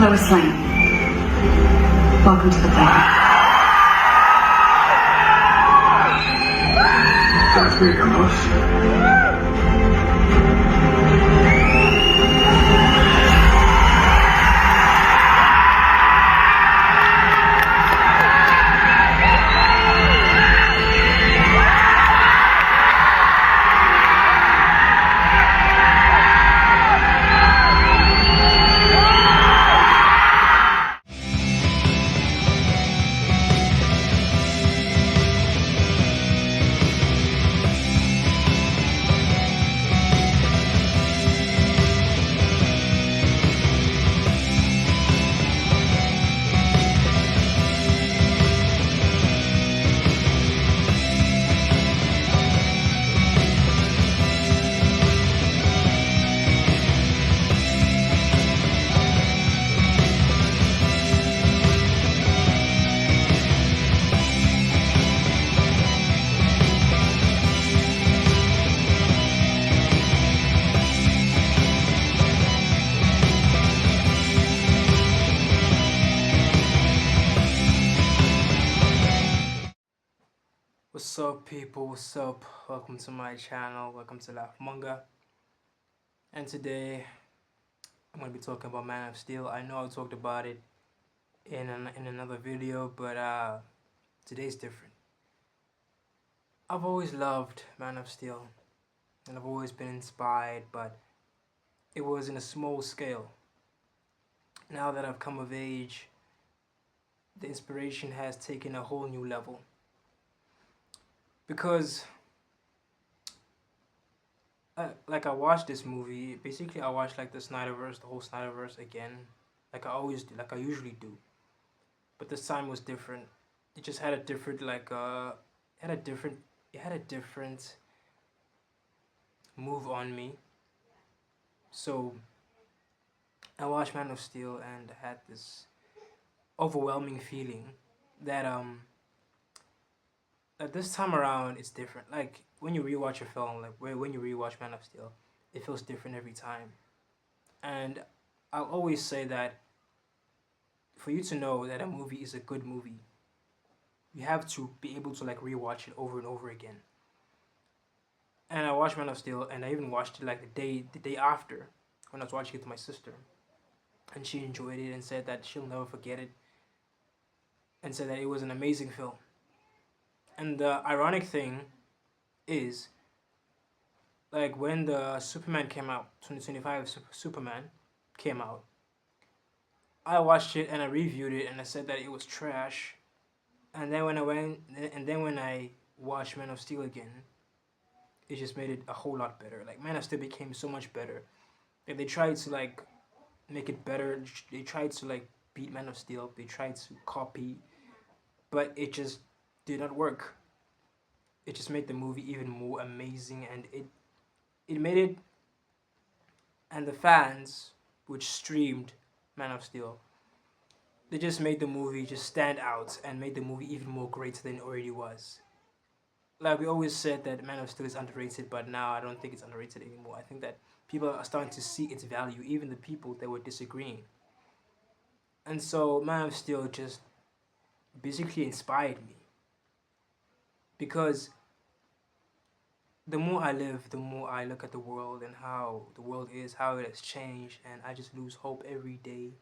Lois Lane. Welcome to the planet. Darth Vader, Lois. What's up, people? What's up? Welcome to my channel. Welcome to Laugh Manga. And today I'm gonna be talking about Man of Steel. I know I talked about it in another video, but today's different. I've always loved Man of Steel, and I've always been inspired, but it was in a small scale. Now that I've come of age, the inspiration has taken a whole new level. Because I watched this movie. Basically, I watched like the Snyderverse, the whole Snyderverse again, like I always do, like I usually do. But this time was different. It just had a different it had a different move on me. So I watched Man of Steel and had this overwhelming feeling that this time around it's different. Like when you rewatch a film, like when you rewatch Man of Steel, it feels different every time. And I'll always say that for you to know that a movie is a good movie, you have to be able to like rewatch it over and over again. And I watched Man of Steel, and I even watched it like the day after when I was watching it with my sister, and she enjoyed it and said that she'll never forget it, and said that it was an amazing film. And the ironic thing is, like when the Superman came out, 2025 Superman came out, I watched it and I reviewed it and I said that it was trash. And then when I watched Man of Steel again, it just made it a whole lot better. Like Man of Steel became so much better. Like they tried to like make it better. They tried to like beat Man of Steel. They tried to copy, but it just did not work. It just made the movie even more amazing, and it made it, and the fans which streamed Man of Steel, they just made the movie just stand out and made the movie even more greater than it already was. Like we always said that Man of Steel is underrated, but now I don't think it's underrated anymore. I think that people are starting to see its value, even the people that were disagreeing. And so Man of Steel just basically inspired me, because the more I live, the more I look at the world and how the world is, how it has changed, and I just lose hope every day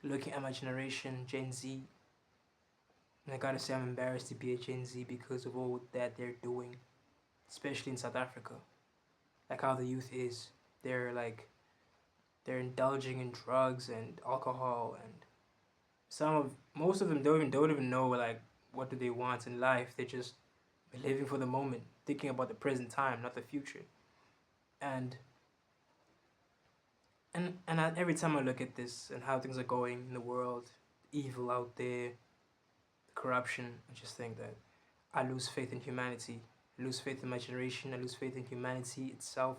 looking at my generation, Gen Z. And I gotta say, I'm embarrassed to be a Gen Z because of all that they're doing, especially in South Africa. Like how the youth is, they're indulging in drugs and alcohol, and most of them don't even know like what do they want in life. They're just living for the moment, thinking about the present time, not the future. And every time I look at this and how things are going in the world, evil out there, corruption, I just think that I lose faith in humanity. I lose faith in my generation. I lose faith in humanity itself.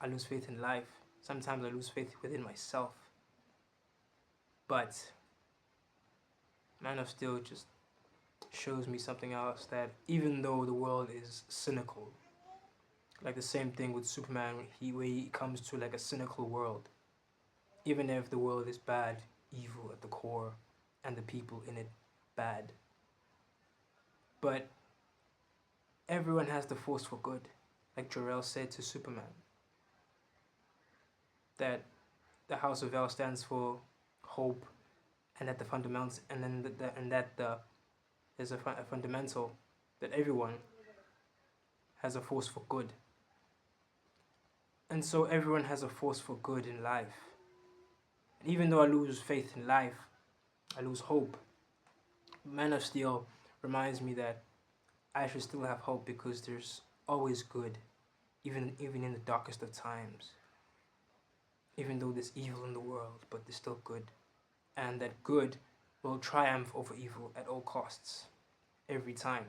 I lose faith in life. Sometimes I lose faith within myself. But Man of Steel just shows me something else, that even though the world is cynical, like the same thing with Superman, where he comes to like a cynical world, even if the world is bad, evil at the core and the people in it bad. But everyone has the force for good. Like Jor-El said to Superman, that the House of El stands for hope, and that the fundamentals, and then there's a fundamental that everyone has a force for good. And so everyone has a force for good in life. And even though I lose faith in life, I lose hope. Man of Steel reminds me that I should still have hope because there's always good, even in the darkest of times. Even though there's evil in the world, but there's still good. And that good will triumph over evil at all costs, every time.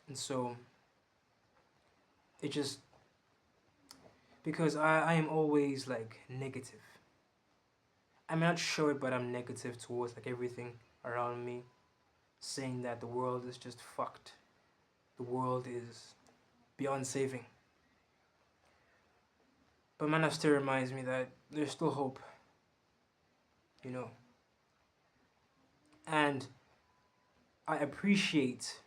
And so, it just, because I am always like negative. I'm not sure it, but I'm negative towards like everything around me, saying that the world is just fucked. The world is beyond saving. But Man of Steel reminds me that there's still hope, you know. And I appreciate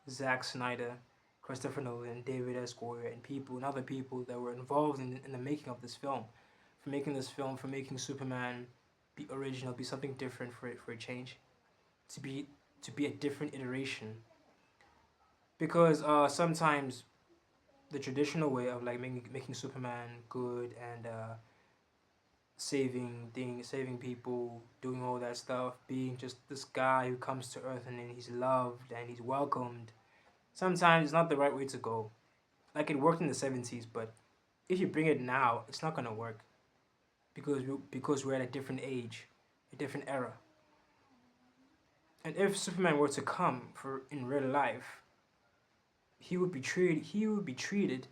Zack Snyder, Christopher Nolan, David S. Goyer, and people and other people that were involved in the making of this film, for making this film, for making Superman be original, be something different for a change, to be a different iteration. Because sometimes the traditional way of like making Superman good and saving people, doing all that stuff, being just this guy who comes to Earth and then he's loved and he's welcomed, sometimes it's not the right way to go. Like it worked in the 70s, but if you bring it now, it's not gonna work because we're at a different age, a different era. And if Superman were to come for in real life, he would be treated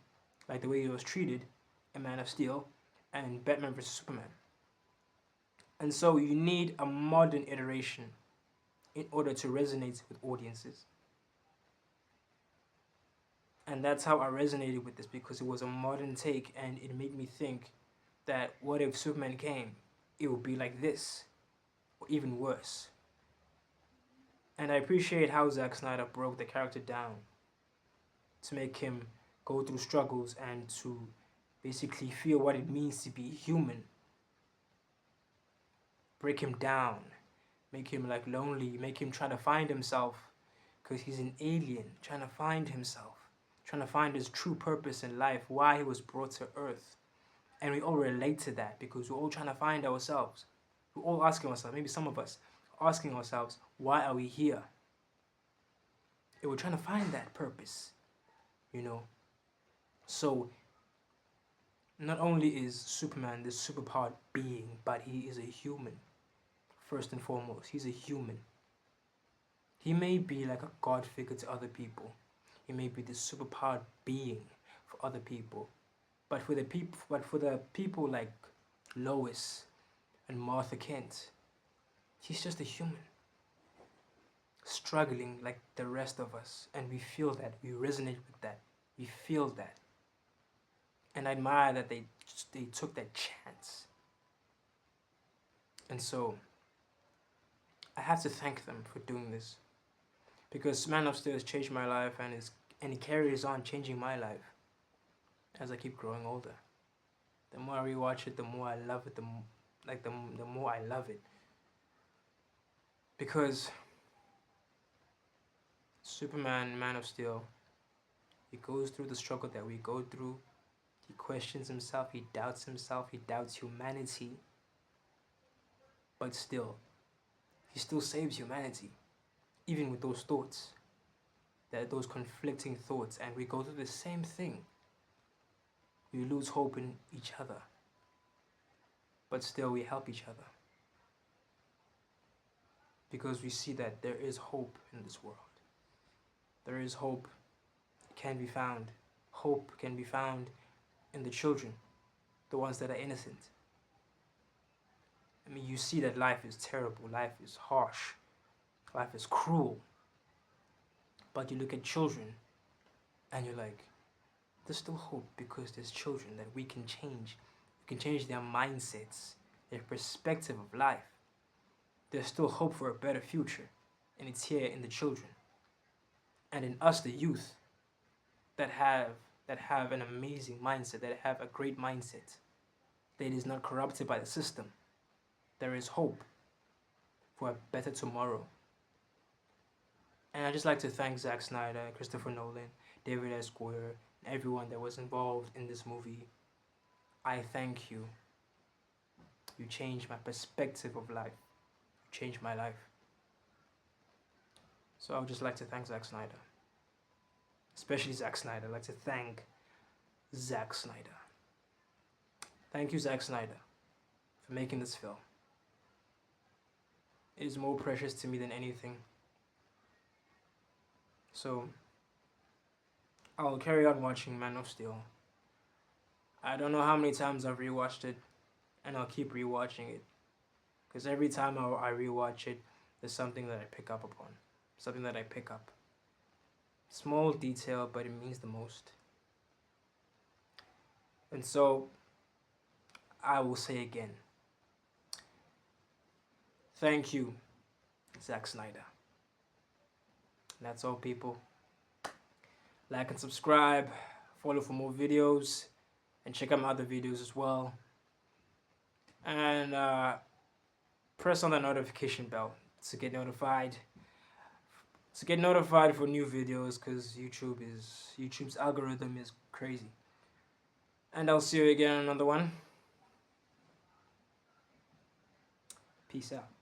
like the way he was treated in Man of Steel and Batman vs Superman. And so you need a modern iteration in order to resonate with audiences. And that's how I resonated with this, because it was a modern take and it made me think that what if Superman came, it would be like this, or even worse. And I appreciate how Zack Snyder broke the character down to make him go through struggles and to basically feel what it means to be human. Break him down, make him like lonely, make him try to find himself, because he's an alien trying to find himself, trying to find his true purpose in life, why he was brought to Earth. And we all relate to that because we're all trying to find ourselves. We're all asking ourselves, maybe some of us asking ourselves, why are we here? And we're trying to find that purpose, you know. So not only is Superman this superpowered being, but he is a human. First and foremost, he's a human. He may be like a god figure to other people. He may be this superpowered being for other people. But for the people like Lois and Martha Kent, he's just a human, struggling like the rest of us. And we feel that, we resonate with that, we feel that. And I admire that they took that chance. And so I have to thank them for doing this, because Man of Steel has changed my life and it carries on changing my life as I keep growing older. The more I rewatch it, the more I love it. The more I love it, because Superman, Man of Steel, he goes through the struggle that we go through. He questions himself. He doubts himself. He doubts humanity. But still, he still saves humanity, even with those thoughts, those conflicting thoughts, and we go through the same thing. We lose hope in each other, but still we help each other, because we see that there is hope in this world. There is hope. It can be found. Hope can be found in the children, the ones that are innocent. I mean, you see that life is terrible, life is harsh, life is cruel. But you look at children and you're like, there's still hope, because there's children that we can change. We can change their mindsets. their perspective of life. There's still hope for a better future, and it's here in the children and in us, the youth, that have an amazing mindset, that have a great mindset, that is not corrupted by the system. There is hope for a better tomorrow. And I'd just like to thank Zack Snyder, Christopher Nolan, David S. Goyer, and everyone that was involved in this movie. I thank you. You changed my perspective of life. You changed my life. So I would just like to thank Zack Snyder. Especially Zack Snyder. I'd like to thank Zack Snyder. Thank you, Zack Snyder, for making this film. It is more precious to me than anything. So, I'll carry on watching Man of Steel. I don't know how many times I've rewatched it, and I'll keep rewatching it. Because every time I rewatch it, there's something that I pick up upon. Something that I pick up. Small detail, but it means the most. And so, I will say again, thank you, Zack Snyder. And that's all, people. Like and subscribe, follow for more videos, and check out my other videos as well. And press on the notification bell to get notified. For new videos, because YouTube's algorithm is crazy. And I'll see you again on another one. Peace out.